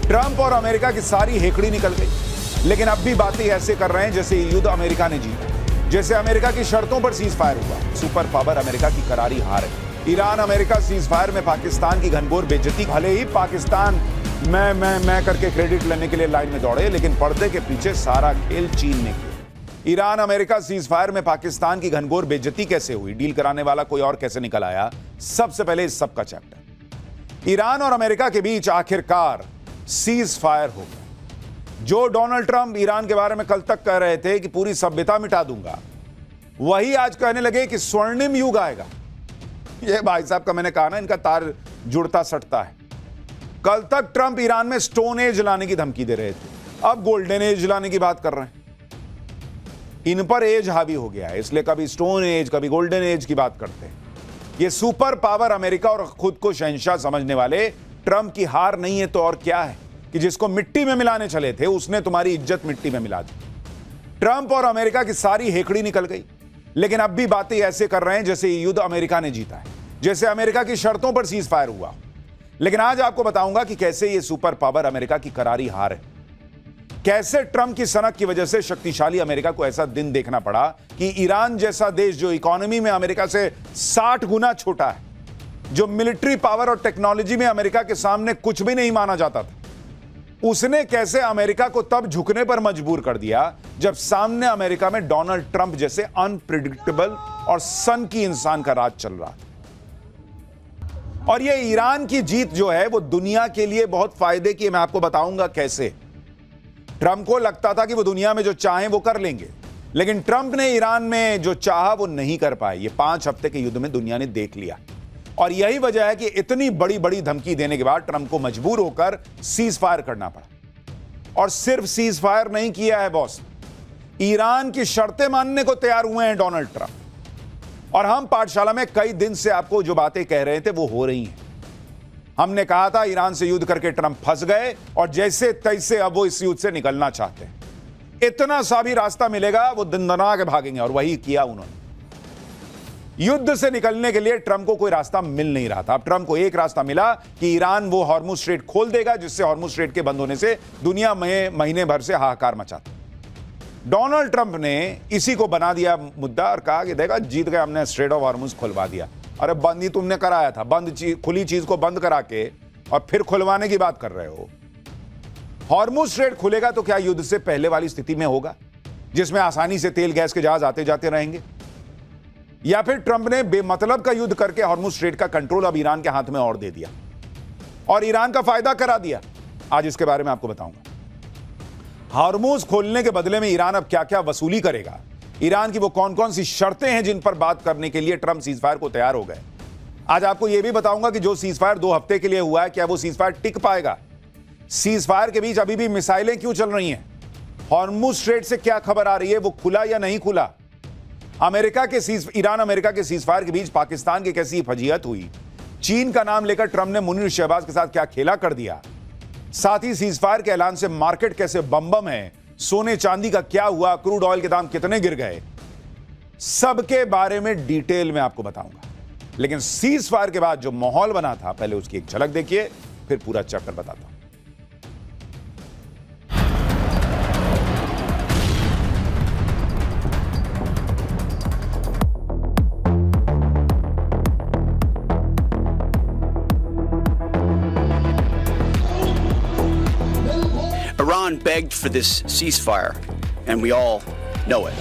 Trump और America की सारी हेकड़ी निकल गई, लेकिन अब भी बातें ऐसे कर रहे हैं जैसे ये युद्ध अमेरिका ने जीता, जैसे अमेरिका की शर्तों पर सीज फायर हुआ। सुपर पावर अमेरिका की करारी हार है। ईरान अमेरिका सीज फायर में पाकिस्तान की घनघोर बेइज्जती। भले ही पाकिस्तान मैं करके क्रेडिट लेने के लिए लाइन में दौड़े, लेकिन पर्दे के पीछे सारा खेल चीन ने किया। ईरान अमेरिका सीज फायर में पाकिस्तान की घनघोर बेइज्जती कैसे हुई, डील कराने वाला कोई और कैसे निकल आया, सबसे पहले इस सब का चैप्टर। ईरान और अमेरिका के बीच आखिरकार सीज फायर हो गया। जो डोनाल्ड ट्रंप ईरान के बारे में कल तक कह रहे थे कि पूरी सभ्यता मिटा दूंगा, वही आज कहने लगे कि स्वर्णिम युग आएगा। ये भाई साहब का मैंने कहा ना, इनका तार जुड़ता सटता है। कल तक ट्रंप ईरान में स्टोन एज लाने की धमकी दे रहे थे, अब गोल्डन एज लाने की बात कर रहे हैं। इन पर एज हावी हो गया है, इसलिए कभी स्टोन एज कभी गोल्डन एज की बात करते हैं। ये सुपर पावर अमेरिका और खुद को शहंशाह समझने वाले ट्रंप की हार नहीं है तो और क्या है कि जिसको मिट्टी में मिलाने चले थे उसने तुम्हारी इज्जत मिट्टी में मिला दी। ट्रंप और अमेरिका की सारी हेकड़ी निकल गई, लेकिन अब भी बातें ऐसे कर रहे हैं जैसे ये युद्ध अमेरिका ने जीता है, जैसे अमेरिका की शर्तों पर सीज फायर हुआ। लेकिन आज आपको बताऊंगा कि कैसे ये सुपर पावर अमेरिका की करारी हार है। कैसे ट्रंप की सनक की वजह से शक्तिशाली अमेरिका को ऐसा दिन देखना पड़ा कि ईरान जैसा देश जो इकोनॉमी में अमेरिका से 60 गुना छोटा है, जो मिलिट्री पावर और टेक्नोलॉजी में अमेरिका के सामने कुछ भी नहीं माना जाता था, उसने कैसे अमेरिका को तब झुकने पर मजबूर कर दिया जब सामने अमेरिका में डोनाल्ड ट्रंप जैसे अनप्रिडिक्टेबल और सन की इंसान का राज चल रहा था। और ये ईरान की जीत जो है वो दुनिया के लिए बहुत फायदे की है। मैं आपको बताऊंगा कैसे। ट्रंप को लगता था कि वो दुनिया में जो चाहें वो कर लेंगे, लेकिन ट्रंप ने ईरान में जो चाहा वो नहीं कर पाए। ये 5 हफ्ते के युद्ध में दुनिया ने देख लिया, और यही वजह है कि इतनी बड़ी बड़ी धमकी देने के बाद ट्रंप को मजबूर होकर सीज फायर करना पड़ा। और सिर्फ सीज फायर नहीं किया है बॉस, ईरान की शर्तें मानने को तैयार हुए हैं डोनाल्ड ट्रंप। और हम पाठशाला में कई दिन से आपको जो बातें कह रहे थे वो हो रही हैं। हमने कहा था ईरान से युद्ध करके ट्रंप फंस गए और जैसे तैसे अब वो इस युद्ध से निकलना चाहते हैं। इतना सा भी रास्ता मिलेगा वो दंदना के भागेंगे, और वही किया उन्होंने। युद्ध से निकलने के लिए ट्रंप को कोई रास्ता मिल नहीं रहा था। अब ट्रंप को एक रास्ता मिला कि ईरान वो हॉर्मुज स्ट्रेट खोल देगा, जिससे हॉर्मुज स्ट्रेट के बंद होने से दुनिया में महीने भर से हाहाकार मचाता। डोनाल्ड ट्रंप ने इसी को बना दिया मुद्दा और कहा कि देखा जीत गए, हमने स्ट्रेट ऑफ हॉर्मुज खुलवा दिया। अरे बंद ही तुमने कराया था, खुली चीज को बंद करा के और फिर खुलवाने की बात कर रहे हो। हॉर्मुज स्ट्रेट खुलेगा तो क्या युद्ध से पहले वाली स्थिति में होगा, जिसमें आसानी से तेल गैस के जहाज आते जाते रहेंगे, या फिर ट्रंप ने बेमतलब का युद्ध करके हॉर्मुज स्ट्रेट का कंट्रोल अब ईरान के हाथ में और दे दिया और ईरान का फायदा करा दिया? आज इसके बारे में आपको बताऊंगा। हॉर्मुज खोलने के बदले में ईरान अब क्या क्या वसूली करेगा, ईरान की वो कौन कौन सी शर्तें हैं जिन पर बात करने के लिए ट्रंप सीज फायर को तैयार हो गए। आज आपको यह भी बताऊंगा कि जो सीज फायर 2 हफ्ते के लिए हुआ है, क्या वो सीज फायर टिक पाएगा? सीज फायर के बीच अभी भी मिसाइलें क्यों चल रही हैं? हॉर्मुज स्ट्रेट से क्या खबर आ रही है, वो खुला या नहीं खुला? ईरान अमेरिका के सीज फायर के बीच पाकिस्तान की कैसी फजीहत हुई? चीन का नाम लेकर ट्रंप ने मुनीर शहबाज के साथ क्या खेला कर दिया? साथ ही सीज फायर के ऐलान से मार्केट कैसे बम है, सोने चांदी का क्या हुआ, क्रूड ऑयल के दाम कितने गिर गए, सबके बारे में डिटेल में आपको बताऊंगा। लेकिन सीज फायर के बाद जो माहौल बना था, पहले उसकी एक झलक देखिए, फिर पूरा चैप्टर बताता हूं। Iran begged for this ceasefire, and we all know it.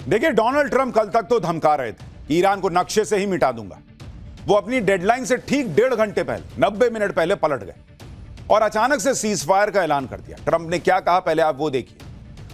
देखिए, डोनाल्ड ट्रंप कल तक तो धमका रहे थे कि ईरान को नक्शे से ही मिटा दूंगा। वो अपनी डेडलाइन से ठीक 1.5 घंटे पहले, 90 मिनट पहले पलट गए और अचानक से सीज फायर का ऐलान कर दिया। ट्रंप ने क्या कहा, पहले आप वो देखिए।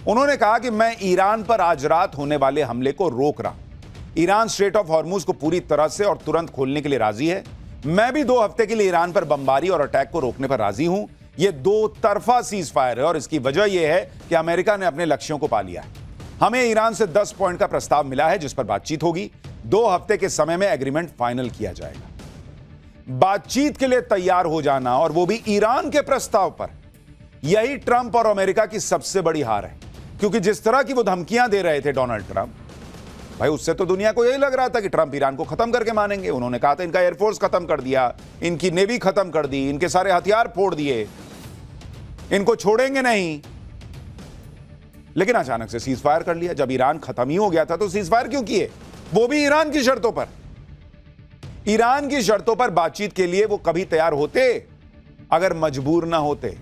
उन्होंने कहा कि मैं ईरान पर आज रात होने वाले हमले को रोक रहा हूं। ईरान स्ट्रेट ऑफ हॉर्मुज को पूरी तरह से और तुरंत खोलने के लिए राजी है। मैं भी 2 हफ्ते के लिए ईरान पर बमबारी और अटैक को रोकने पर राजी हूं। यह 2 तरफा सीज फायर है और इसकी वजह यह है कि अमेरिका ने अपने लक्ष्यों को पा लिया है। हमें ईरान से 10 पॉइंट का प्रस्ताव मिला है जिस पर बातचीत होगी। 2 हफ्ते के समय में एग्रीमेंट फाइनल किया जाएगा। बातचीत के लिए तैयार हो जाना, और वो भी ईरान के प्रस्ताव पर, यही ट्रंप और अमेरिका की सबसे बड़ी हार है। क्योंकि जिस तरह की वो धमकियां दे रहे थे डोनाल्ड ट्रंप, भाई उससे तो दुनिया को यही लग रहा था कि ट्रंप ईरान को खत्म करके मानेंगे। उन्होंने कहा था इनका एयरफोर्स खत्म कर दिया, इनकी नेवी खत्म कर दी, इनके सारे हथियार फोड़ दिए, इनको छोड़ेंगे नहीं। लेकिन अचानक से सीज फायर कर लिया। जब ईरान खत्म ही हो गया था तो सीज फायर क्यों किए? वो भी ईरान की शर्तों पर। ईरान की शर्तों पर बातचीत के लिए वो कभी तैयार होते अगर मजबूर ना होते।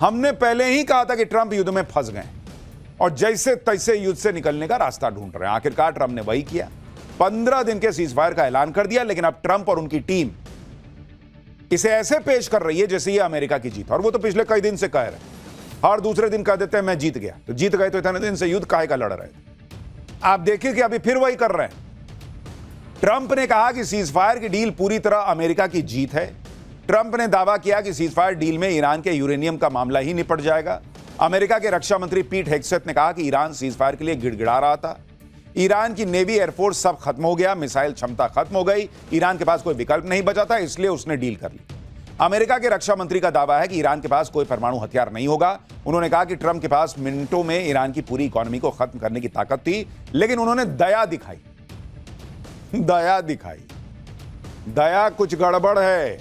हमने पहले ही कहा था कि ट्रंप युद्ध में फंस गए और जैसे तैसे युद्ध से निकलने का रास्ता ढूंढ रहे हैं। आखिरकार ट्रंप ने वही किया, 15 दिन के सीज फायर का ऐलान कर दिया। लेकिन अब ट्रंप और उनकी टीम इसे ऐसे पेश कर रही है जैसे ये अमेरिका की जीत। और वो तो पिछले कई दिन से कह रहे हैं, हर दूसरे दिन कह देते हैं मैं जीत गया। तो जीत गए तो इतने दिन से युद्ध काहे का लड़ रहे थे? आप देखिए कि अभी फिर वही कर रहे हैं। ट्रंप ने कहा कि सीज फायर की डील पूरी तरह अमेरिका की जीत है। ट्रंप ने दावा किया कि सीज फायर डील में ईरान के यूरेनियम का मामला ही निपट जाएगा। अमेरिका के रक्षा मंत्री पीट हेग्सेथ ने कहा कि ईरान सीज फायर के लिए गिड़गिड़ा रहा था। ईरान की नेवी, एयरफोर्स सब खत्म हो गया, मिसाइल क्षमता खत्म हो गई, ईरान के पास कोई विकल्प नहीं बचा था, इसलिए उसने डील कर ली। अमेरिका के रक्षा मंत्री का दावा है कि ईरान के पास कोई परमाणु हथियार नहीं होगा। उन्होंने कहा कि ट्रंप के पास मिनटों में ईरान की पूरी इकोनॉमी को खत्म करने की ताकत थी, लेकिन उन्होंने दया दिखाई। दया कुछ गड़बड़ है,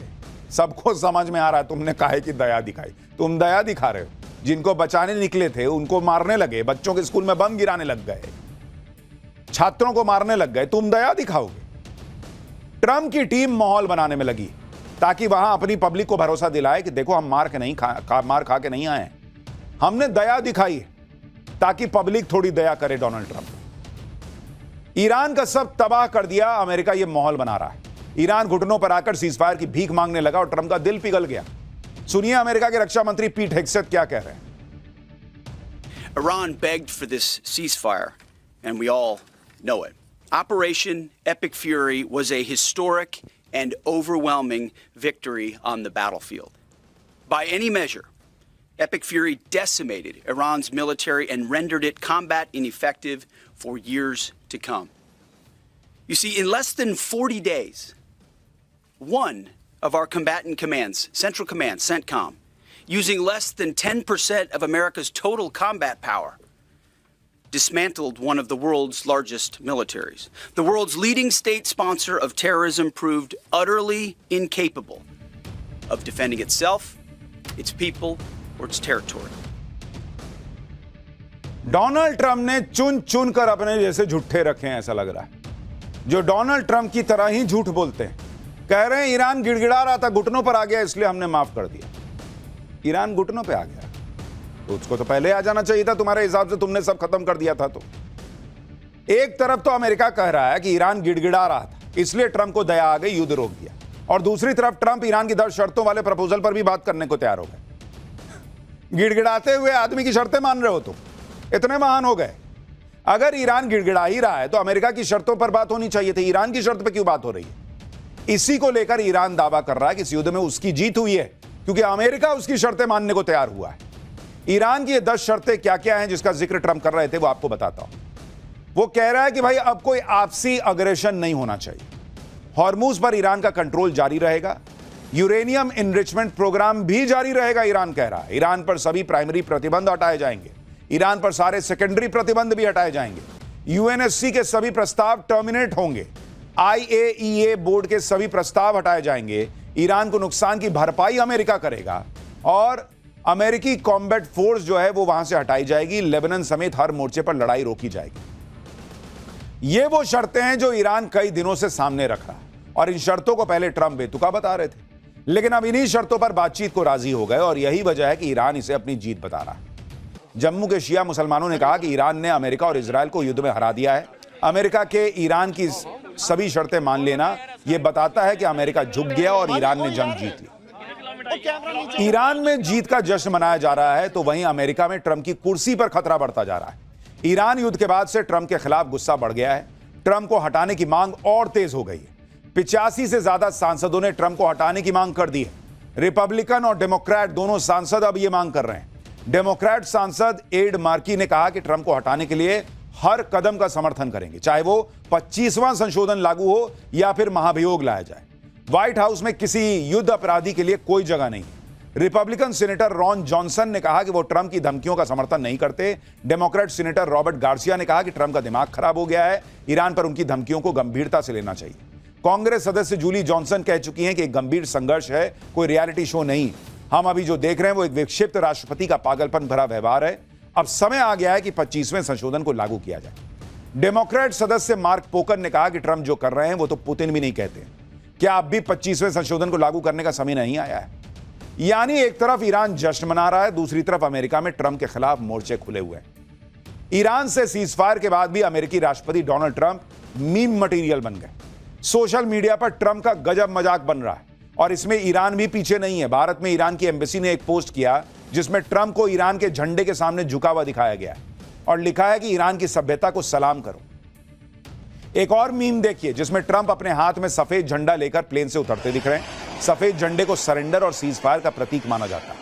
सबको समझ में आ रहा है। तुमने कहा कि दया दिखाई, तुम दया दिखा रहे हो। जिनको बचाने निकले थे उनको मारने लगे, बच्चों के स्कूल में बम गिराने लग गए, छात्रों को मारने लग गए, तुम दया दिखाओगे? ट्रंप की टीम माहौल बनाने में लगी ताकि वहां अपनी पब्लिक को भरोसा दिलाए कि देखो हम मार खा के नहीं आए, हमने दया दिखाई ताकि पब्लिक थोड़ी दया करे डोनाल्ड ट्रंप। ईरान का सब तबाह कर दिया, अमेरिका ये माहौल बना रहा है। ईरान घुटनों पर आकर सीजफायर की भीख मांगने लगा और ट्रंप का दिल पिघल गया। सुनिए अमेरिका के रक्षा मंत्री पीट हेग्सेथ क्या कह रहे हैं। Iran begged for this ceasefire, and we all know it. Operation Epic Fury was a historic and overwhelming victory on the battlefield. By any measure, Epic Fury decimated Iran's military and rendered it combat ineffective for years to come. You see, in less than 40 days, one of our combatant commands, Central Command, CENTCOM, using less than 10% of America's total combat power, dismantled one of the world's largest militaries. The world's leading state sponsor of terrorism proved utterly incapable of defending itself, its people, or its territory. Donald Trump ने चुन चुन कर अपने जैसे झूठे रखे हैं, ऐसा लग रहा है, जो डोनाल्ड ट्रंप की तरह ही झूठ बोलते हैं। कह रहे हैं ईरान गिड़गिड़ा रहा था, घुटनों पर आ गया, इसलिए हमने माफ कर दिया। ईरान घुटनों पे आ गया तो उसको तो पहले आ जाना चाहिए था, तुम्हारे हिसाब से तुमने सब खत्म कर दिया था। तो एक तरफ तो अमेरिका कह रहा है कि ईरान गिड़गिड़ा रहा था, इसलिए ट्रंप को दया आ गई, युद्ध रोक दिया। और दूसरी तरफ ट्रंप ईरान की 10 शर्तों वाले प्रपोजल पर भी बात करने को तैयार हो गए। गिड़गिड़ाते हुए आदमी की शर्तें मान रहे हो तुम, इतने महान हो गए। अगर ईरान गिड़गिड़ा ही रहा है तो अमेरिका की शर्तों पर बात होनी चाहिए थी, ईरान की शर्त पर क्यों बात हो रही है? इसी को लेकर ईरान दावा कर रहा है कि इस युद्ध में उसकी जीत हुई है, क्योंकि अमेरिका उसकी शर्तें मानने को तैयार हुआ है। ईरान की ये 10 शर्तें क्या क्या हैं जिसका जिक्र ट्रंप कर रहे थे, वो आपको बताता हूं। वो कह रहा है कि भाई अब कोई आपसी अग्रेशन नहीं होना चाहिए, हॉर्मूज पर ईरान का कंट्रोल जारी रहेगा, यूरेनियम इनरिचमेंट प्रोग्राम भी जारी रहेगा, ईरान कह रहा है। ईरान पर सभी प्राइमरी प्रतिबंध हटाए जाएंगे, ईरान पर सारे सेकेंडरी प्रतिबंध भी हटाए जाएंगे, यूएनएससी के सभी प्रस्ताव टर्मिनेट होंगे, IAEA बोर्ड के सभी प्रस्ताव हटाए जाएंगे, ईरान को नुकसान की भरपाई अमेरिका करेगा और अमेरिकी कॉम्बैट फोर्स जो है वो वहां से हटाई जाएगी, लेबनान समेत हर मोर्चे पर लड़ाई रोकी जाएगी। ये वो शर्तें हैं जो ईरान कई दिनों से सामने रख रहा है और इन शर्तों को पहले ट्रंप बेतुका बता रहे थे, लेकिन अब इन्हीं शर्तों पर बातचीत को राजी हो गए और यही वजह है कि ईरान इसे अपनी जीत बता रहा है। जम्मू के शिया मुसलमानों ने कहा कि ईरान ने अमेरिका और इजराइल को युद्ध में हरा दिया है। अमेरिका के ईरान की सभी शर्तें मान लेना यह बताता है कि अमेरिका झुक गया और ईरान ने जंग जीत ली। ईरान में जीत का जश्न मनाया जा रहा है तो वहीं अमेरिका में ट्रंप की कुर्सी पर खतरा बढ़ता जा रहा है। ईरान युद्ध के बाद से ट्रंप के खिलाफ गुस्सा बढ़ गया है, ट्रंप को हटाने की मांग और तेज हो गई है। 85 से ज्यादा सांसदों ने ट्रंप को हटाने की मांग कर दी है। रिपब्लिकन और डेमोक्रेट दोनों सांसद अब यह मांग कर रहे हैं। डेमोक्रेट सांसद एड मार्की ने कहा कि ट्रंप को हटाने के लिए हर कदम का समर्थन करेंगे, चाहे वो 25वां संशोधन लागू हो या फिर महाभियोग लाया जाए। व्हाइट हाउस में किसी युद्ध अपराधी के लिए कोई जगह नहीं। रिपब्लिकन सीनेटर रॉन जॉनसन ने कहा कि वो ट्रंप की धमकियों का समर्थन नहीं करते। डेमोक्रेट सीनेटर रॉबर्ट गार्सिया ने कहा कि ट्रंप का दिमाग खराब हो गया है, ईरान पर उनकी धमकियों को गंभीरता से लेना चाहिए। कांग्रेस सदस्य जूली जॉनसन कह चुकी हैं कि एक गंभीर संघर्ष है, कोई रियलिटी शो नहीं। हम अभी जो देख रहे हैं वो एक विक्षिप्त राष्ट्रपति का पागलपन भरा व्यवहार है। अब समय आ गया है कि 25वें संशोधन को लागू किया जाए। डेमोक्रेट सदस्य मार्क पोकर ने कहा कि ट्रंप जो कर रहे हैं वो तो पुतिन भी नहीं कहते। क्या अब भी 25वें संशोधन को लागू करने का समय नहीं आया है? यानी एक तरफ ईरान जश्न मना रहा है, दूसरी तरफ अमेरिका में ट्रंप के खिलाफ मोर्चे खुले हुए हैं। ईरान से सीजफायर के बाद भी अमेरिकी राष्ट्रपति डोनाल्ड ट्रंप मीम मटेरियल बन गए। सोशल मीडिया पर ट्रंप का गजब मजाक बन रहा है और इसमें ईरान भी पीछे नहीं है। भारत में ईरान की एम्बेसी ने एक पोस्ट किया जिसमें ट्रंप को ईरान के झंडे के सामने झुका हुआ दिखाया गया है और लिखा है कि ईरान की सभ्यता को सलाम करो। एक और मीम देखिए जिसमें ट्रंप अपने हाथ में सफेद झंडा लेकर प्लेन से उतरते दिख रहे हैं। सफेद झंडे को सरेंडर और सीजफायर का प्रतीक माना जाता है।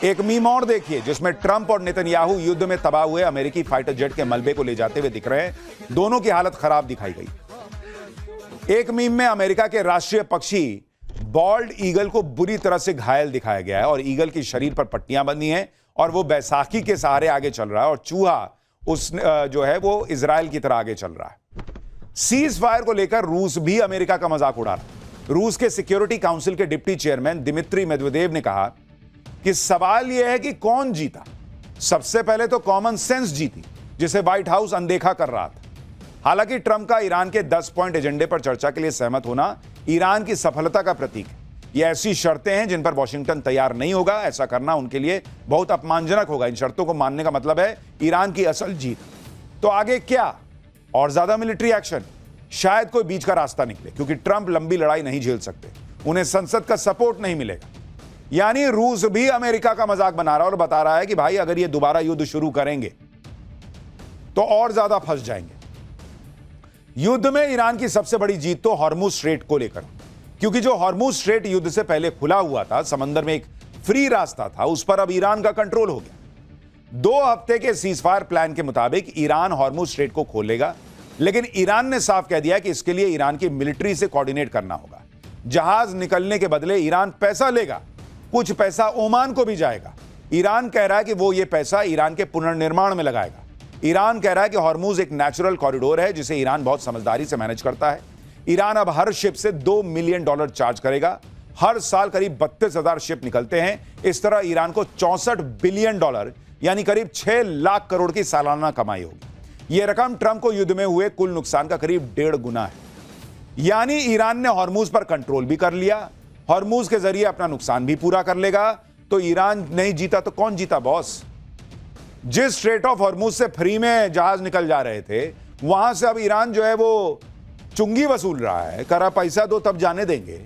एक मीम और देखिए जिसमें ट्रंप और नेतन्याहू युद्ध में तबाह हुए अमेरिकी फाइटर जेट के मलबे को ले जाते हुए दिख रहे हैं। दोनों की हालत खराब दिखाई गई। एक मीम में अमेरिका के राष्ट्रीय पक्षी बॉल्ड ईगल को बुरी तरह से घायल दिखाया गया है और ईगल की शरीर पर पट्टियां बंधी हैं और वो बैसाखी के सहारे आगे चल रहा है और चूहा उस जो है वो इजराइल की तरह आगे चल रहा है। सीज फायर को लेकर रूस भी अमेरिका का मजाक उड़ा रहा है। रूस के सिक्योरिटी काउंसिल के डिप्टी चेयरमैन दिमित्री मेदवेदेव ने कहा कि सवाल यह है कि कौन जीता। सबसे पहले तो कॉमन सेंस जीती जिसे व्हाइट हाउस अनदेखा कर रहा था। हालांकि ट्रंप का ईरान के 10 पॉइंट एजेंडे पर चर्चा के लिए सहमत होना ईरान की सफलता का प्रतीक है। ये ऐसी शर्तें हैं जिन पर वॉशिंगटन तैयार नहीं होगा। ऐसा करना उनके लिए बहुत अपमानजनक होगा। इन शर्तों को मानने का मतलब है ईरान की असल जीत। तो आगे क्या? और ज्यादा मिलिट्री एक्शन? शायद कोई बीच का रास्ता निकले क्योंकि ट्रंप लंबी लड़ाई नहीं झेल सकते। उन्हें संसद का सपोर्ट नहीं मिलेगा। यानी रूस भी अमेरिका का मजाक बना रहा है और बता रहा है कि भाई अगर ये दोबारा युद्ध शुरू करेंगे तो और ज्यादा फंस जाएंगे। युद्ध में ईरान की सबसे बड़ी जीत तो हॉर्मुज स्ट्रेट को लेकर, क्योंकि जो हॉर्मुज स्ट्रेट युद्ध से पहले खुला हुआ था, समंदर में एक फ्री रास्ता था, उस पर अब ईरान का कंट्रोल हो गया। 2 हफ्ते के सीजफायर प्लान के मुताबिक ईरान हॉर्मुज स्ट्रेट को खोलेगा, लेकिन ईरान ने साफ कह दिया कि इसके लिए ईरान की मिलिट्री से कोऑर्डिनेट करना होगा। जहाज निकलने के बदले ईरान पैसा लेगा, कुछ पैसा ओमान को भी जाएगा। ईरान कह रहा है कि वो ये पैसा ईरान के पुनर्निर्माण में लगाएगा। ईरान कह रहा है कि हॉर्मुज एक नेचुरल कॉरिडोर है जिसे ईरान बहुत समझदारी से मैनेज करता है। ईरान अब हर शिप से $2 मिलियन चार्ज करेगा। हर साल करीब 32,000 शिप निकलते हैं। इस तरह ईरान को $64 बिलियन यानी करीब 6 लाख करोड़ की सालाना कमाई होगी। यह रकम ट्रंप को युद्ध में हुए कुल नुकसान का करीब 1.5 गुना है। यानी ईरान ने हॉर्मुज पर कंट्रोल भी कर लिया, हॉर्मुज के जरिए अपना नुकसान भी पूरा कर लेगा। तो ईरान नहीं जीता तो कौन जीता बॉस? जिस स्ट्रेट ऑफ हॉर्मुज से फ्री में जहाज निकल जा रहे थे, वहां से अब ईरान जो है वो चुंगी वसूल रहा है। करा पैसा दो तब जाने देंगे।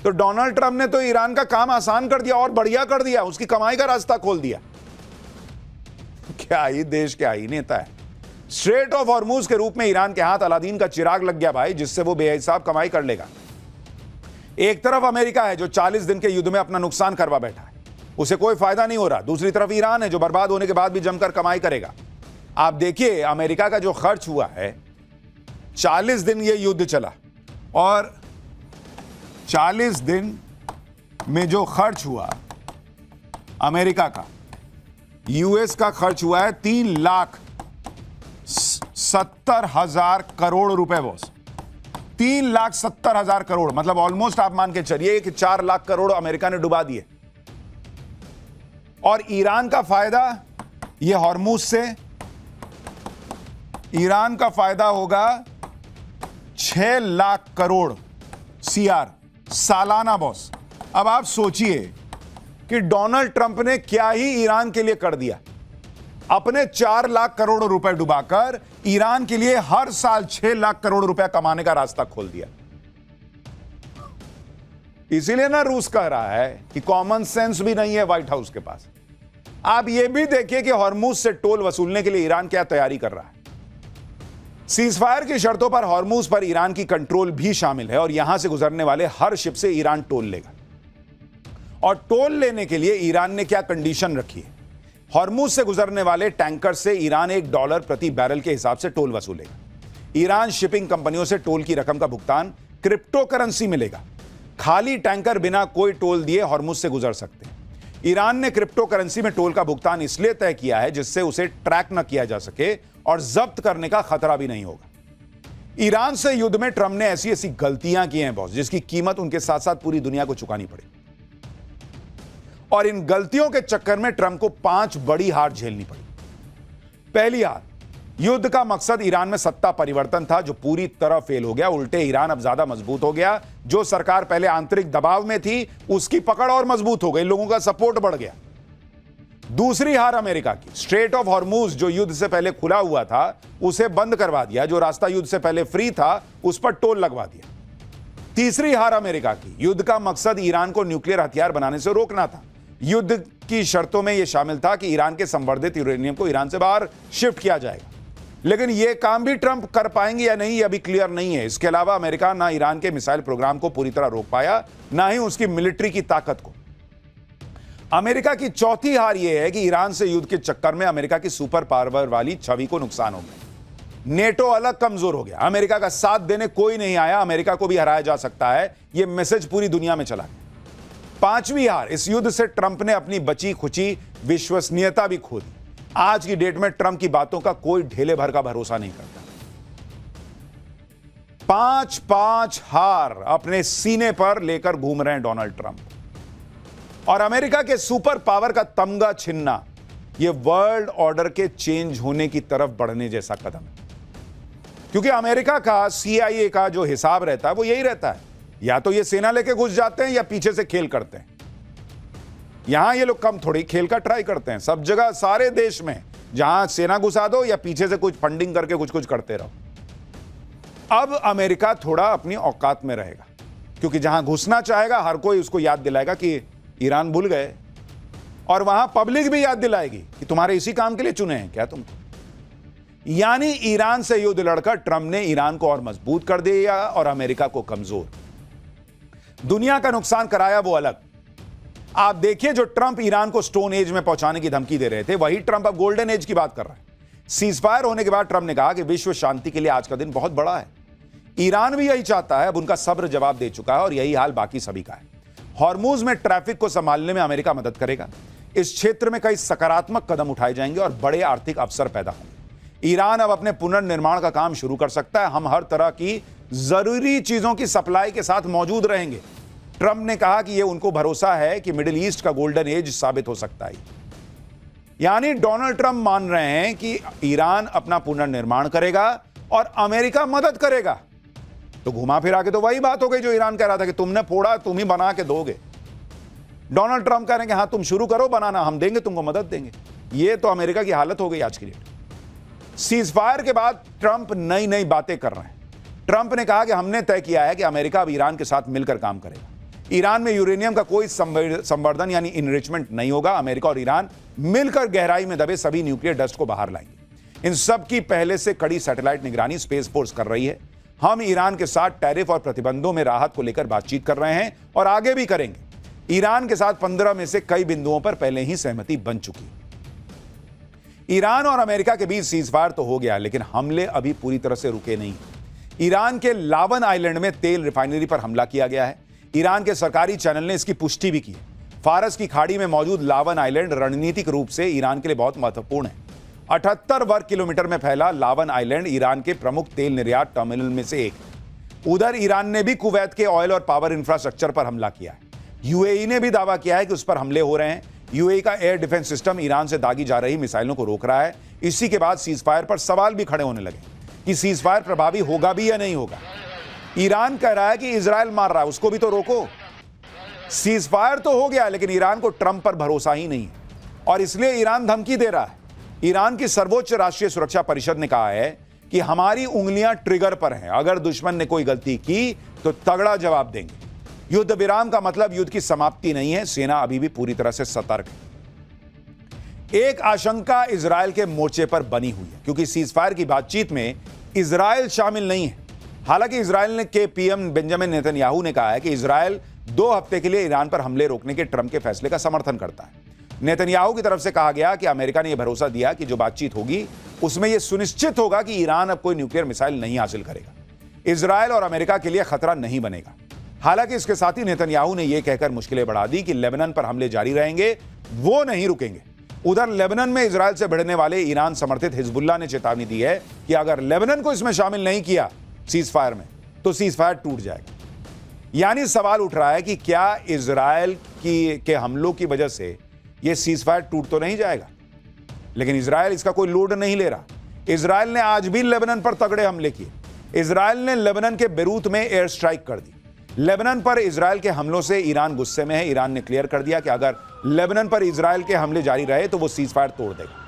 तो डोनाल्ड ट्रंप ने तो ईरान का काम आसान कर दिया और बढ़िया कर दिया, उसकी कमाई का रास्ता खोल दिया। क्या ही देश, क्या ही नेता है। स्ट्रेट ऑफ हॉर्मुज के रूप में ईरान के हाथ अलादीन का चिराग लग गया भाई, जिससे वो बेहिसाब कमाई कर लेगा। एक तरफ अमेरिका है जो 40 दिन के युद्ध में अपना नुकसान करवा बैठा है, उसे कोई फायदा नहीं हो रहा। दूसरी तरफ ईरान है जो बर्बाद होने के बाद भी जमकर कमाई करेगा। आप देखिए अमेरिका का जो खर्च हुआ है, 40 दिन ये युद्ध चला और 40 दिन में जो खर्च हुआ अमेरिका का, यूएस का खर्च हुआ है 3,70,000 करोड़ रुपए बॉस। 3,70,000 करोड़, मतलब ऑलमोस्ट आप मान के चलिए कि 4 लाख करोड़ अमेरिका ने डुबा दिए। और ईरान का फायदा यह हॉर्मुज से, ईरान का फायदा होगा 6 लाख करोड़ सीआर सालाना बॉस। अब आप सोचिए कि डोनाल्ड ट्रंप ने क्या ही ईरान के लिए कर दिया। अपने 4 लाख करोड़ रुपए डुबाकर ईरान के लिए हर साल 6 लाख करोड़ रुपए कमाने का रास्ता खोल दिया। इसीलिए ना रूस कह रहा है कि कॉमन सेंस भी नहीं है व्हाइट हाउस के पास। आप यह भी देखिए कि हॉर्मुज से टोल वसूलने के लिए ईरान क्या तैयारी कर रहा है। सीजफायर की शर्तों पर हॉर्मुज पर ईरान की कंट्रोल भी शामिल है और यहां से गुजरने वाले हर शिप से ईरान टोल लेगा। और टोल लेने के लिए ईरान ने क्या कंडीशन रखी है? हॉर्मुज से गुजरने वाले टैंकर से ईरान $1 प्रति बैरल के हिसाब से टोल वसूलेगा। ईरान शिपिंग कंपनियों से टोल की रकम का भुगतान क्रिप्टो करेंसी मिलेगा। खाली टैंकर बिना कोई टोल दिए हॉर्मुज से गुजर सकते हैं। ईरान ने क्रिप्टो करेंसी में टोल का भुगतान इसलिए तय किया है जिससे उसे ट्रैक न किया जा सके और जब्त करने का खतरा भी नहीं होगा। ईरान से युद्ध में ट्रंप ने ऐसी ऐसी गलतियां की हैं बॉस, जिसकी कीमत उनके साथ साथ पूरी दुनिया को चुकानी पड़ी। और इन गलतियों के चक्कर में ट्रंप को 5 बड़ी हार झेलनी पड़ी। पहली हार, युद्ध का मकसद ईरान में सत्ता परिवर्तन था, जो पूरी तरह फेल हो गया। उल्टे ईरान अब ज्यादा मजबूत हो गया। जो सरकार पहले आंतरिक दबाव में थी, उसकी पकड़ और मजबूत हो गई, लोगों का सपोर्ट बढ़ गया। दूसरी हार अमेरिका की, स्ट्रेट ऑफ हॉर्मुज जो युद्ध से पहले खुला हुआ था, उसे बंद करवा दिया। जो रास्ता युद्ध से पहले फ्री था, उस पर टोल लगवा दिया। तीसरी हार अमेरिका की, युद्ध का मकसद ईरान को न्यूक्लियर हथियार बनाने से रोकना था। युद्ध की शर्तों में यह शामिल था कि ईरान के संवर्धित यूरेनियम को ईरान से बाहर शिफ्ट किया जाएगा। लेकिन यह काम भी ट्रंप कर पाएंगे या नहीं, यह अभी क्लियर नहीं है। इसके अलावा अमेरिका ना ईरान के मिसाइल प्रोग्राम को पूरी तरह रोक पाया, ना ही उसकी मिलिट्री की ताकत को। अमेरिका की चौथी हार यह है कि ईरान से युद्ध के चक्कर में अमेरिका की सुपर पावर वाली छवि को नुकसान हो गया। नेटो अलग कमजोर हो गया। अमेरिका का साथ देने कोई नहीं आया। अमेरिका को भी हराया जा सकता है, यह मैसेज पूरी दुनिया में चला गया। पांचवी हार, इस युद्ध से ट्रंप ने अपनी बची खुची विश्वसनीयता भी खो दी। आज की डेट में ट्रंप की बातों का कोई ढेले भर का भरोसा नहीं करता। 5 हार अपने सीने पर लेकर घूम रहे हैं डोनाल्ड ट्रंप। और अमेरिका के सुपर पावर का तमगा छिनना, यह वर्ल्ड ऑर्डर के चेंज होने की तरफ बढ़ने जैसा कदम है। क्योंकि अमेरिका का CIA का जो हिसाब रहता है वो यही रहता है, या तो ये सेना लेके घुस जाते हैं या पीछे से खेल करते हैं। यहां ये लोग कम थोड़ी खेल का ट्राई करते हैं। सब जगह सारे देश में जहां सेना घुसा दो या पीछे से कुछ फंडिंग करके कुछ कुछ करते रहो। अब अमेरिका थोड़ा अपनी औकात में रहेगा, क्योंकि जहां घुसना चाहेगा हर कोई उसको याद दिलाएगा कि ईरान भूल गए, और वहां पब्लिक भी याद दिलाएगी कि तुम्हारे इसी काम के लिए चुने हैं क्या तुमको। यानी ईरान से युद्ध लड़कर ट्रंप ने ईरान को और मजबूत कर दिया और अमेरिका को कमजोर। दुनिया का नुकसान कराया वो अलग। आप देखिए, जो ट्रंप ईरान को स्टोन एज में पहुंचाने की धमकी दे रहे थे, वही ट्रंप अब गोल्डन एज की बात कर रहा है। सीजफायर होने के बाद ट्रंप ने कहा कि विश्व शांति के लिए आज का दिन बहुत बड़ा है। ईरान भी यही चाहता है। अब उनका सब्र जवाब दे चुका है और यही हाल बाकी सभी का है। हॉर्मुज में ट्रैफिक को संभालने में अमेरिका मदद करेगा। इस क्षेत्र में कई सकारात्मक कदम उठाए जाएंगे और बड़े आर्थिक अवसर पैदा होंगे। ईरान अब अपने पुनर्निर्माण का काम शुरू कर सकता है। हम हर तरह की जरूरी चीजों की सप्लाई के साथ मौजूद रहेंगे। ट्रंप ने कहा कि यह उनको भरोसा है कि मिडिल ईस्ट का गोल्डन एज साबित हो सकता है। यानी डोनाल्ड ट्रंप मान रहे हैं कि ईरान अपना पुनर्निर्माण करेगा और अमेरिका मदद करेगा। तो घुमा फिरा के तो वही बात हो गई जो ईरान कह रहा था कि तुमने फोड़ा, तुम ही बना के दोगे। डोनाल्ड ट्रंप कह रहे हैं कि हां तुम शुरू करो बनाना, हम देंगे तुमको, मदद देंगे। यह तो अमेरिका की हालत हो गई आज की डेट। सीजफायर के बाद ट्रंप नई नई बातें कर रहे हैं। ट्रंप ने कहा कि हमने तय किया है कि अमेरिका अब ईरान के साथ मिलकर काम करेगा। ईरान में यूरेनियम का कोई संवर्धन यानी इनरिचमेंट नहीं होगा। अमेरिका और ईरान मिलकर गहराई में दबे सभी न्यूक्लियर डस्ट को बाहर लाएंगे। इन सब की पहले से कड़ी सैटेलाइट निगरानी स्पेस फोर्स कर रही है। हम ईरान के साथ टैरिफ और प्रतिबंधों में राहत को लेकर बातचीत कर रहे हैं और आगे भी करेंगे। ईरान के साथ 15 में से कई बिंदुओं पर पहले ही सहमति बन चुकी है। ईरान और अमेरिका के बीच सीजफायर तो हो गया, लेकिन हमले अभी पूरी तरह से रुके नहीं। ईरान के लावन आइलैंड में तेल रिफाइनरी पर हमला किया गया है। ईरान के सरकारी चैनल ने इसकी पुष्टि भी की है। फारस की खाड़ी में मौजूद लावन आइलैंड रणनीतिक रूप से ईरान के लिए बहुत महत्वपूर्ण है। 78 वर्ग किलोमीटर में फैला लावन आइलैंड ईरान के प्रमुख तेल निर्यात टर्मिनल में से एक। उधर ईरान ने भी कुवैत के ऑयल और पावर इंफ्रास्ट्रक्चर पर हमला किया है। यूएई ने भी दावा किया है कि उस पर हमले हो रहे हैं। यूएई का एयर डिफेंस सिस्टम ईरान से दागी जा रही मिसाइलों को रोक रहा है। इसी के बाद सीजफायर पर सवाल भी खड़े होने लगे कि सीजफायर प्रभावी होगा भी या नहीं होगा। ईरान कह रहा है कि इजराइल मार रहा है, उसको भी तो रोको। सीजफायर तो हो गया, लेकिन ईरान को ट्रंप पर भरोसा ही नहीं है और इसलिए ईरान धमकी दे रहा है। ईरान की सर्वोच्च राष्ट्रीय सुरक्षा परिषद ने कहा है कि हमारी उंगलियां ट्रिगर पर हैं। अगर दुश्मन ने कोई गलती की तो तगड़ा जवाब देंगे। युद्ध विराम का मतलब युद्ध की समाप्ति नहीं है। सेना अभी भी पूरी तरह से सतर्क है। एक आशंका इजराइल के मोर्चे पर बनी हुई है, क्योंकि सीजफायर की बातचीत में इजराइल शामिल नहीं है। हालांकि इजराइल के पीएम बेंजामिन नेतन्याहू ने कहा है कि इजराइल 2 हफ्ते के लिए ईरान पर हमले रोकने के ट्रंप के फैसले का समर्थन करता है। नेतन्याहू की तरफ से कहा गया कि अमेरिका ने यह भरोसा दिया कि जो बातचीत होगी उसमें यह सुनिश्चित होगा कि ईरान अब कोई न्यूक्लियर मिसाइल नहीं हासिल करेगा। इजराइल और अमेरिका के लिए खतरा नहीं बनेगा। हालांकि इसके साथ ही नेतन्याहू ने यह कहकर मुश्किलें बढ़ा दी कि लेबनान पर हमले जारी रहेंगे, वो नहीं रुकेंगे। उधर लेबनान में इजराइल से भिड़ने वाले ईरान समर्थित हिजबुल्लाह ने चेतावनी दी है कि अगर लेबनान को इसमें शामिल नहीं किया सीज फायर में, तो सीज फायर टूट जाएगा। यानी सवाल उठ रहा है कि क्या इजराइल के हमलों की वजह से यह सीज फायर टूट तो नहीं जाएगा? लेकिन इजराइल इसका कोई लोड नहीं ले रहा। इजराइल ने आज भी लेबनान पर तगड़े हमले किए। इजराइल ने लेबनान के बेरूत में एयर स्ट्राइक कर दी। लेबनान पर इजराइल के हमलों से ईरान गुस्से में है। ईरान ने क्लियर कर दिया कि अगर लेबनान पर इजराइल के हमले जारी रहे तो वो सीज फायर तोड़ देगा।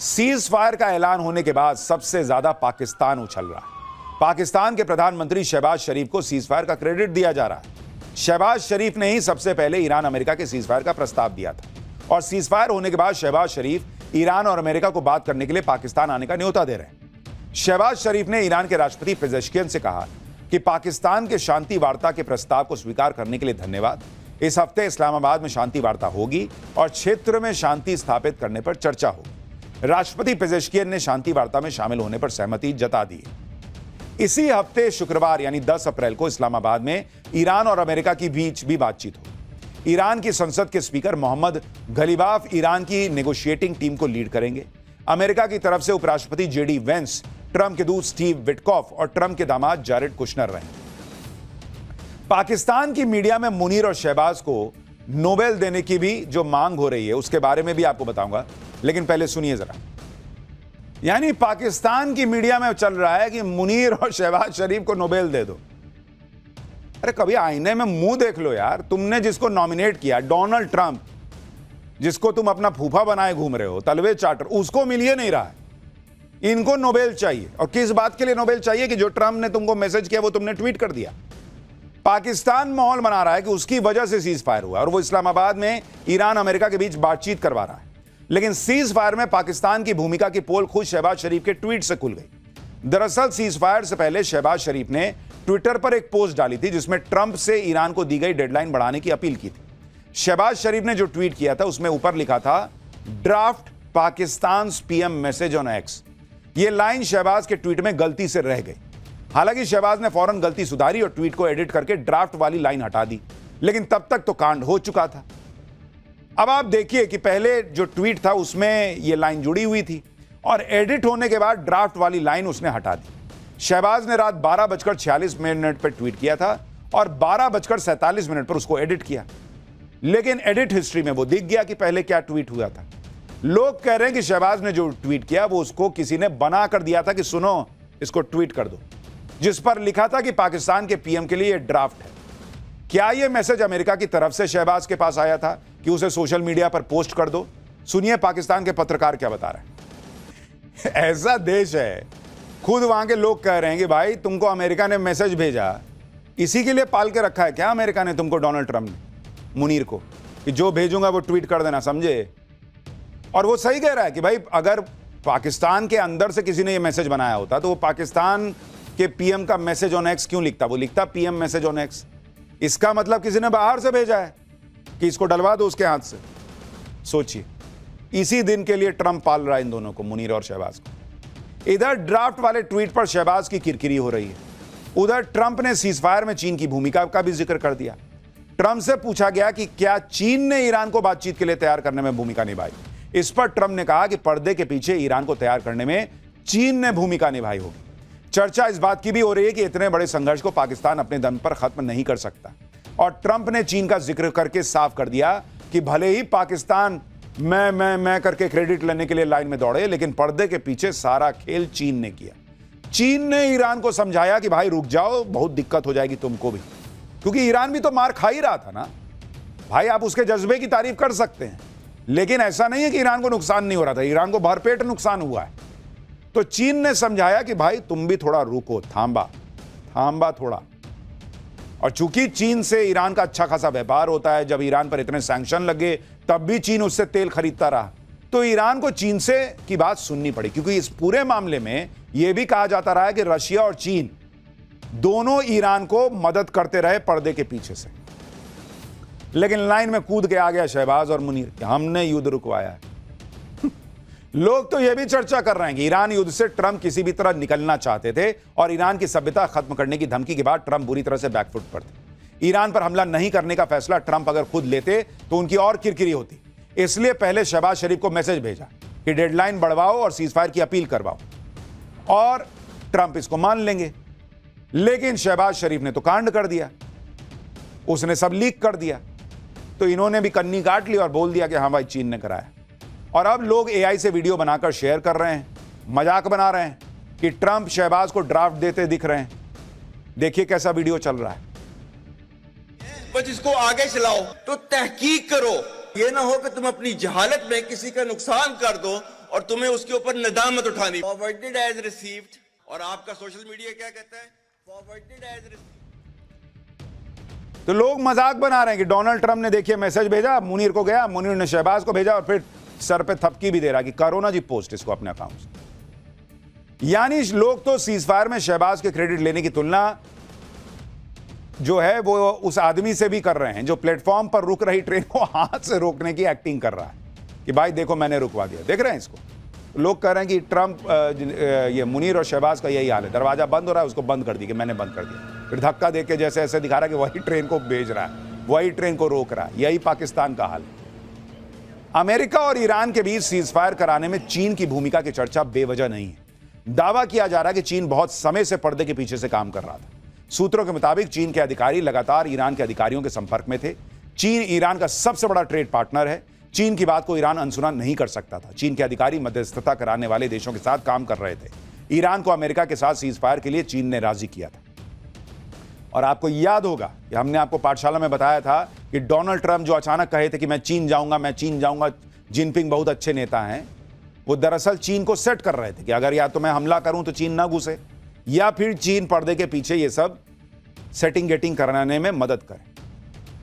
सीज फायर का ऐलान होने के बाद सबसे ज्यादा पाकिस्तान उछल रहा है। पाकिस्तान के प्रधानमंत्री शहबाज शरीफ को सीज फायर का क्रेडिट दिया जा रहा है। शहबाज शरीफ ने ही सबसे पहले ईरान अमेरिका के सीज फायर का प्रस्ताव दिया था और सीज फायर होने के बाद शहबाज शरीफ ईरान और अमेरिका को बात करने के लिए पाकिस्तान आने का न्योता दे रहे हैं। शहबाज शरीफ ने ईरान के राष्ट्रपति पेजेश्कियन से कहा कि पाकिस्तान के शांति वार्ता के प्रस्ताव को स्वीकार करने के लिए धन्यवाद। इस हफ्ते इस्लामाबाद में शांति वार्ता होगी और क्षेत्र में शांति स्थापित करने पर चर्चा होगी। राष्ट्रपति पेजेश्कियन ने शांति वार्ता में शामिल होने पर सहमति जता दी है। इसी हफ्ते शुक्रवार यानी 10 अप्रैल को इस्लामाबाद में ईरान और अमेरिका के बीच भी बातचीत होगी। ईरान की संसद के स्पीकर मोहम्मद गलीबाफ ईरान की नेगोशिएटिंग टीम को लीड करेंगे। अमेरिका की तरफ से उपराष्ट्रपति जेडी वेंस, ट्रंप के दूत स्टीव विटकॉफ और ट्रंप के दामाद जारेड कुशनर रहेंगे। पाकिस्तान की मीडिया में मुनीर और शहबाज को नोबेल देने की भी जो मांग हो रही है उसके बारे में भी आपको बताऊंगा, लेकिन पहले सुनिए जरा। यानी पाकिस्तान की मीडिया में चल रहा है कि मुनीर और शहबाज शरीफ को नोबेल दे दो। अरे कभी आईने में मुंह देख लो यार। तुमने जिसको नॉमिनेट किया, डोनाल्ड ट्रंप, जिसको तुम अपना फूफा बनाए घूम रहे हो, तलवे चाटर, उसको मिल ही नहीं रहा है। इनको नोबेल चाहिए। और किस बात के लिए नोबेल चाहिए? कि जो ट्रंप ने तुमको मैसेज किया वो तुमने ट्वीट कर दिया। पाकिस्तान माहौल बना रहा है कि उसकी वजह से सीज फायर हुआ और वो इस्लामाबाद में ईरान अमेरिका के बीच बातचीत करवा रहा है। लेकिन सीज फायर में पाकिस्तान की भूमिका की पोल खुद शहबाज शरीफ के ट्वीट से खुल गई। दरअसल सीज फायर से पहले शहबाज शरीफ ने ट्विटर पर एक पोस्ट डाली थी जिसमें ट्रंप से ईरान को दी गई डेडलाइन बढ़ाने की अपील की थी। शहबाज शरीफ ने जो ट्वीट किया था उसमें ऊपर लिखा था, draft Pakistan PM message on x. यह लाइन शहबाज के ट्वीट में गलती से रह गई। हालांकि शहबाज ने फौरन गलती सुधारी और ट्वीट को एडिट करके ड्राफ्ट वाली लाइन हटा दी, लेकिन तब तक तो कांड हो चुका था। अब आप देखिए कि पहले जो ट्वीट था उसमें यह लाइन जुड़ी हुई थी और एडिट होने के बाद ड्राफ्ट वाली लाइन उसने हटा दी। शहबाज ने रात 12:46 पर ट्वीट किया था और 12:47 पर उसको एडिट किया, लेकिन एडिट हिस्ट्री में वो दिख गया कि पहले क्या ट्वीट हुआ था। लोग कह रहे हैं कि शहबाज ने जो ट्वीट किया वो उसको किसी ने बना कर दिया था कि सुनो इसको ट्वीट कर दो, जिस पर लिखा था कि पाकिस्तान के पीएम के लिए ये ड्राफ्ट है। क्या यह मैसेज अमेरिका की तरफ से शहबाज के पास आया था कि उसे सोशल मीडिया पर पोस्ट कर दो? सुनिए पाकिस्तान के पत्रकार क्या बता रहे हैं। ऐसा देश है, खुद वहां के लोग कह रहे हैं कि भाई तुमको अमेरिका ने मैसेज भेजा, इसी के लिए पाल के रखा है क्या अमेरिका ने तुमको, डोनाल्ड ट्रंप ने मुनीर को, कि जो भेजूंगा वो ट्वीट कर देना, समझे? और वो सही कह रहा है कि भाई अगर पाकिस्तान के अंदर से किसी ने ये मैसेज बनाया होता तो वो पाकिस्तान के पीएम का मैसेज ऑन एक्स क्यों लिखता? वो लिखता पीएम मैसेज ऑन एक्स। इसका मतलब किसी ने बाहर से भेजा है कि इसको डलवा दो उसके हाथ से। सोचिए, इसी दिन के लिए ट्रंप पाल रहा है इन दोनों को, मुनीर और शहबाज को। इधर ड्राफ्ट वाले ट्वीट पर शहबाज की किरकिरी हो रही है, उधर ट्रंप ने सीजफायर में चीन की भूमिका का भी जिक्र कर दिया। ट्रंप से पूछा गया कि क्या चीन ने ईरान को बातचीत के लिए तैयार करने में भूमिका निभाई। इस पर ट्रंप ने कहा कि पर्दे के पीछे ईरान को तैयार करने में चीन ने भूमिका निभाई होगी। चर्चा इस बात की भी हो रही है कि इतने बड़े संघर्ष को पाकिस्तान अपने दम पर खत्म नहीं कर सकता और ट्रंप ने चीन का जिक्र करके साफ कर दिया कि भले ही पाकिस्तान मैं करके क्रेडिट लेने के लिए लाइन में दौड़े, लेकिन पर्दे के पीछे सारा खेल चीन ने किया। चीन ने ईरान को समझाया कि भाई रुक जाओ, बहुत दिक्कत हो जाएगी तुमको भी, क्योंकि ईरान भी तो मार खा ही रहा था ना भाई। आप उसके जज्बे की तारीफ कर सकते हैं, लेकिन ऐसा नहीं है कि ईरान को नुकसान नहीं हो रहा था, ईरान को भरपेट नुकसान हुआ है। तो चीन ने समझाया कि भाई तुम भी थोड़ा रुको, थांबा थोड़ा। और चूंकि चीन से ईरान का अच्छा खासा व्यापार होता है, जब ईरान पर इतने सैंक्शन लगे तब भी चीन उससे तेल खरीदता रहा, तो ईरान को चीन से की बात सुननी पड़ी। क्योंकि इस पूरे मामले में यह भी कहा जाता रहा है कि रशिया और चीन दोनों ईरान को मदद करते रहे पर्दे के पीछे से। लेकिन लाइन में कूद के आ गया शहबाज और मुनीर कि हमने युद्ध रुकवाया है। लोग तो यह भी चर्चा कर रहे हैं कि ईरान युद्ध से ट्रंप किसी भी तरह निकलना चाहते थे और ईरान की सभ्यता खत्म करने की धमकी के बाद ट्रंप बुरी तरह से बैकफुट पर थे। ईरान पर हमला नहीं करने का फैसला ट्रंप अगर खुद लेते तो उनकी और किरकिरी होती, इसलिए पहले शहबाज शरीफ को मैसेज भेजा कि डेडलाइन बढ़वाओ और सीजफायर की अपील करवाओ और ट्रंप इसको मान लेंगे। लेकिन शहबाज शरीफ ने तो कांड कर दिया, उसने सब लीक कर दिया, तो इन्होंने भी कन्नी काट ली और बोल दिया कि हाँ भाई चीन ने कराया। और अब लोग एआई से वीडियो बनाकर शेयर कर रहे हैं, मजाक बना रहे हैं कि ट्रंप शहबाज को ड्राफ्ट देते दिख रहे हैं। देखिए कैसा वीडियो चल रहा है। बस इसको आगे चलाओ तो तहकीक करो, ये ना हो कि तुम अपनी जहालत में किसी का नुकसान कर दो और तुम्हें उसके ऊपर नदामत उठानी। फॉरवर्डेड एज रिसीव्ड, और आपका सोशल मीडिया क्या कहता है? Forwarded as received. तो लोग मजाक बना रहे हैं कि डोनाल्ड ट्रंप ने देखिए मैसेज भेजा, मुनीर को गया, मुनीर ने शहबाज को भेजा और फिर सर पे थपकी भी दे रहा कि करो ना जी पोस्ट इसको अपने अकाउंट से। यानी लोग तो सीजफायर में शहबाज के क्रेडिट लेने की तुलना जो है वो उस आदमी से भी कर रहे हैं जो प्लेटफॉर्म पर रुक रही ट्रेन को हाथ से रोकने की एक्टिंग कर रहा है कि भाई देखो मैंने रुकवा दिया। देख रहे हैं इसको, लोग कह रहे हैं कि ट्रंप ये मुनीर और शहबाज का यही हाल है, दरवाजा बंद हो रहा है उसको बंद कर दिया कि मैंने बंद कर दिया, फिर धक्का देके जैसे ऐसे दिखा रहा है कि वही ट्रेन को भेज रहा है, वही ट्रेन को रोक रहा है। यही पाकिस्तान का हाल है। अमेरिका और ईरान के बीच सीजफायर कराने में चीन की भूमिका की चर्चा बेवजह नहीं है। दावा किया जा रहा है कि चीन बहुत समय से पर्दे के पीछे से काम कर रहा था। सूत्रों के मुताबिक चीन के अधिकारी लगातार ईरान के अधिकारियों के संपर्क में थे। चीन ईरान का सबसे बड़ा ट्रेड पार्टनर है। चीन की बात को ईरान अनसुना नहीं कर सकता था। चीन के अधिकारी मध्यस्थता कराने वाले देशों के साथ काम कर रहे थे। ईरान को अमेरिका के साथ सीजफायर के लिए चीन ने राजी किया था। और आपको याद होगा कि हमने आपको पाठशाला में बताया था कि डोनाल्ड ट्रंप जो अचानक कहे थे कि मैं चीन जाऊंगा, जिनपिंग बहुत अच्छे नेता हैं, वो दरअसल चीन को सेट कर रहे थे कि अगर या तो मैं हमला करूं तो चीन ना घुसे, या फिर चीन पर्दे के पीछे ये सब सेटिंग गेटिंग कराने में मदद करे।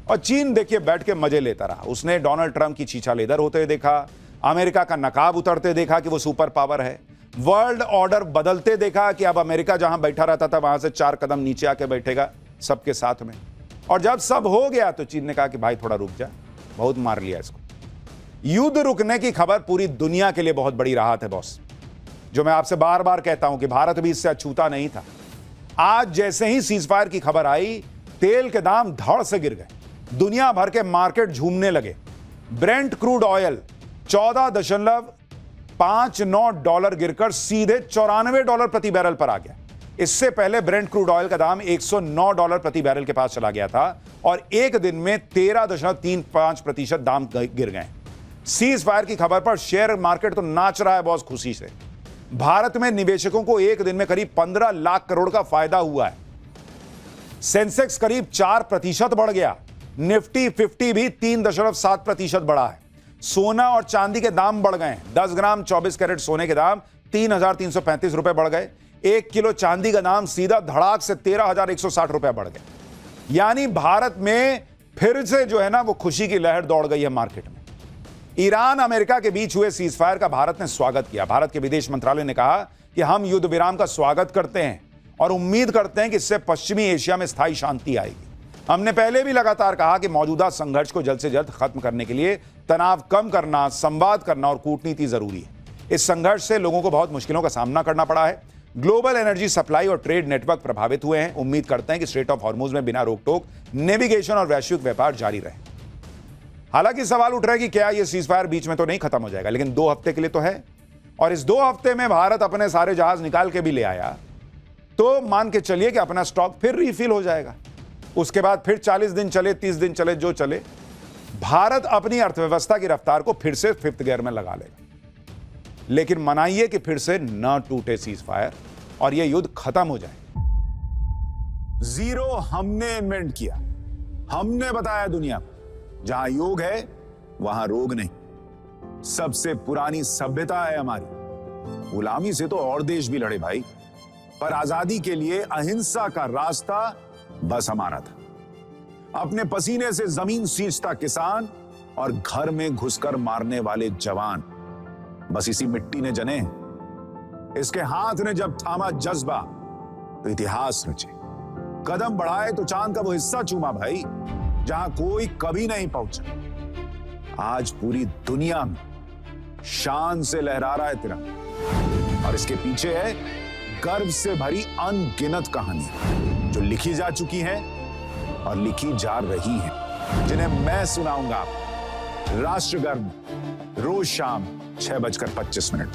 और चीन देखिए बैठ के मजे लेता रहा। उसने डोनाल्ड ट्रंप की छीछा लेदर होते देखा, अमेरिका का नकाब उतरते देखा कि वो सुपर पावर है, वर्ल्ड ऑर्डर बदलते देखा कि अब अमेरिका जहां बैठा रहता था वहां से 4 कदम नीचे आके बैठेगा सबके साथ में। और जब सब हो गया तो चीन ने कहा कि भाई थोड़ा रुक जा, बहुत मार लिया इसको। युद्ध रुकने की खबर पूरी दुनिया के लिए बहुत बड़ी राहत है बॉस, जो मैं आपसे बार बार कहता हूं कि भारत भी इससे अछूता नहीं था। आज जैसे ही सीजफायर की खबर आई, तेल के दाम धड़ से गिर गए, दुनिया भर के मार्केट झूमने लगे। ब्रेंट क्रूड ऑयल $14.59 गिरकर सीधे $94 प्रति बैरल पर आ गया। इससे पहले ब्रेंट क्रूड ऑयल का दाम $109 प्रति बैरल के पास चला गया था और एक दिन में 13.35% दाम गिर गए। सीज फायर की खबर पर शेयर मार्केट तो नाच रहा है बॉस खुशी से। भारत में निवेशकों को एक दिन में करीब 15 लाख करोड़ का फायदा हुआ है। सेंसेक्स करीब 4% बढ़ गया। निफ्टी 50 भी 3.7% बढ़ा है। सोना और चांदी के दाम बढ़ गए। 10 ग्राम 24 कैरेट सोने के दाम 3,335 रुपए बढ़ गए। 1 किलो चांदी का दाम सीधा धड़ाक से 13,160 रुपए बढ़ गए। यानी भारत में फिर से जो है ना वो खुशी की लहर दौड़ गई है मार्केट में। ईरान अमेरिका के बीच हुए सीजफायर का भारत ने स्वागत किया। भारत के विदेश मंत्रालय ने कहा कि हम युद्ध विराम का स्वागत करते हैं और उम्मीद करते हैं कि इससे पश्चिमी एशिया में स्थायी शांति आएगी। हमने पहले भी लगातार कहा कि मौजूदा संघर्ष को जल्द से जल्द खत्म करने के लिए तनाव कम करना, संवाद करना और कूटनीति जरूरी है। इस संघर्ष से लोगों को बहुत मुश्किलों का सामना करना पड़ा है। ग्लोबल एनर्जी सप्लाई और ट्रेड नेटवर्क प्रभावित हुए हैं। उम्मीद करते हैं कि स्ट्रेट ऑफ हॉर्मुज में बिना रोक टोक नेविगेशन और वैश्विक व्यापार जारी रहे। हालांकि सवाल उठ रहा है कि क्या यह सीजफायर बीच में तो नहीं खत्म हो जाएगा, लेकिन 2 हफ्ते के लिए तो है और इस 2 हफ्ते में भारत अपने सारे जहाज निकाल के भी ले आया तो मान के चलिए कि अपना स्टॉक फिर रिफिल हो जाएगा। उसके बाद फिर 40 दिन चले, 30 दिन चले, जो चले, भारत अपनी अर्थव्यवस्था की रफ्तार को फिर से 5th गियर में लगा लेगा। लेकिन मनाइए कि फिर से न टूटे सीजफायर और यह युद्ध खत्म हो जाए। जीरो हमने इन्वेंट किया, हमने बताया दुनिया को जहां योग है वहां रोग नहीं। सबसे पुरानी सभ्यता है हमारी। गुलामी से तो और देश भी लड़े भाई, पर आजादी के लिए अहिंसा का रास्ता बस हमारा था। अपने पसीने से जमीन सींचता किसान और घर में घुसकर मारने वाले जवान, बस इसी मिट्टी ने जने। इसके हाथ ने जब थामा जज्बा तो इतिहास रचे। कदम बढ़ाए तो चांद का वो हिस्सा चूमा भाई जहां कोई कभी नहीं पहुंचा। आज पूरी दुनिया में शान से लहरा रहा है तिरंगा और इसके पीछे है गर्व से भरी अनगिनत कहानी जो लिखी जा चुकी है और लिखी जा रही है, जिन्हें मैं सुनाऊंगा राष्ट्रगर्व रोज शाम 6:25 पर।